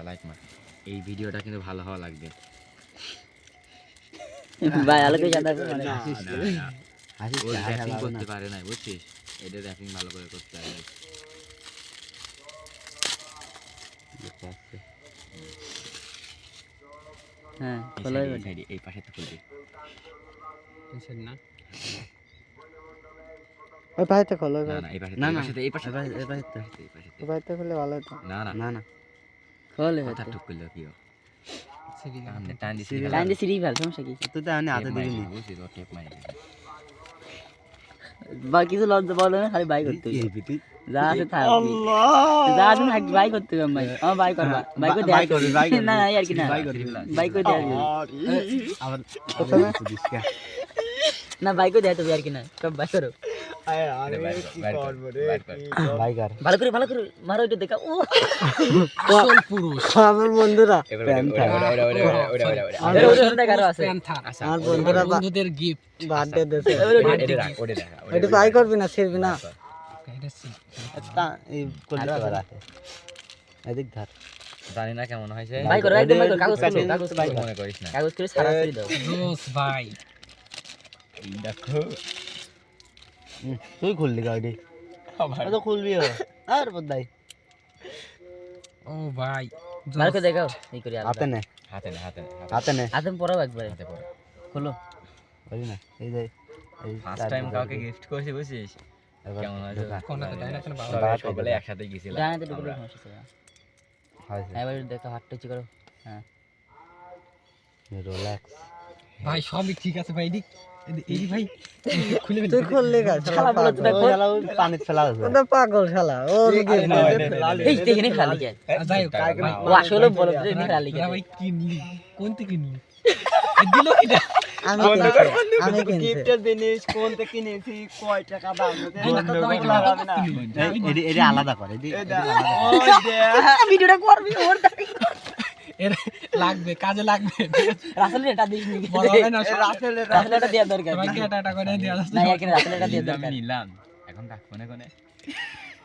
Like মার, এই ভিডিওটা কিন্তু ভালো হওয়া লাগবে ভাই আলোকে জানা মানে ও র্যাপিং করতে পারে না বুঝছিস, এটা র্যাপিং ভালো করে করতে পারে। হ্যাঁ খোলা এই পাশে তো খুলবি না ওই পাশে খোলা না না এই পাশে না এই না পাশে এই পাশে এই পাশে তো এই পাশে ওই পাশে খুললে ভালো হতো না না না না খোলে কথা টুক করলে কি হবে সিঁড়ি সামনে টান দিছি লাইন দিয়ে সিঁড়ি ফেল সমস্যা কি তুই তো আমি হাতে দিবি না বুঝছিস ও টেপ মারি বা কিছু লজ্জা বলো না খালি বাই করতে হবে। তুই যা আছে থাক যা আছে থাক বাই করতে হবে ভাই আমার বাই করবা বাই করে বাই করবি, বাই করবি। না না আর কি না বাই করবি। বাই করে দেয়া আবার দিসকা না বাই করে দেয়া তো আর কি না সব বাই করো আরে বাইর কর বাই কর ভালো করে মারো এটা দেখা ও আসল পুরুষ আমার বন্ধুরা ওটা আরে ওটা দেখা আরো আছে প্যান্থার আমার বন্ধুরা বন্ধুদের গিফট বার্থডে দেশে ওটা দেখা এটা বাই করবি না ছিড়বি না এটা এই করতে পারা এদিক ধর জানি না কেমন হয়েছে বাই করো একদম বাই করো কাগজ করো কাগজ বাই করো মনে করিস না কাগজ করে সারা করে দাও রোজ ভাই এই দেখো তুই খুললি গাড়ি তো খুলবি আর বদাই ও ভাই ভালো করে দেখাও এই করে হাতে নে হাতে নে হাতে নে আদম পড়াও একবারে হাতে পড়ে খোলো বলি না এই যে এই ফার্স্ট টাইম কাউকে গিফট করেছি বুঝছিস কেমন হয়েছে কোনটা তো ডাইরেক্ট না সবাই সকলে একসাথে গেছিলাম জানাতে ঢুকলে সমস্যা ছিল না হয়েছে এবার দেখো হাত টাচ করো হ্যাঁ রিল্যাক্স ভাই সবই ঠিক আছে ভাই এই ভাই খুলে তুই খুললি গা শালা বলে তো দেখো। পানি ফেলা ওটা পাগল শালা ও এই দেখেনি খালি কে যাই হোক ভাই ও আসলে বলে তো দেখেনি খালি কে তোরা ভাই কি নিলি কোন থেকে নিলি দিল কিটা আমি গিফটের জিনিস কোন থেকে কিনেছি কয় টাকা দাম এটা আলাদা করে ভিডিওটা করবি ওর এর লাগবে কাজে লাগবে রাসেল এটা দিস নি বড় হবে না রাসেল এটা দেওয়া দরকার সবাইকে এটা করে দেওয়া যাচ্ছে না এখানে রাসেল এটা দেওয়া আমি দরকার নিলাম এখন রাখ কোনে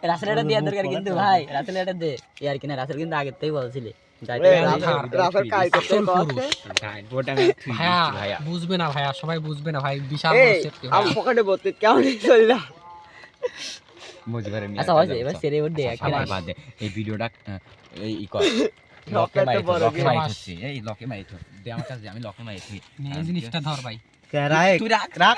রাসেল এটা দেওয়া দরকার কিন্তু ভাই রাসেল এটা দে আর কি না রাসেল কিন্তু আগের থেকেই বলছিলে রাসেল কাই করতে ওটা ভাইয়া বুঝবে না ভাইয়া সবাই বুঝবে না ভাই বিশাল সেফটি আম পকেটে বলতে কেমন চলে না বুঝবারে নি আচ্ছা হয়েছে এবার সেরে ওর দে একটা সবাই বাদ দে এই ভিডিওটা এই কর লকে মারি এই লকে মারি দে আমার কাছে আমি লকে মারি এই জিনিসটা ধর ভাই রাখ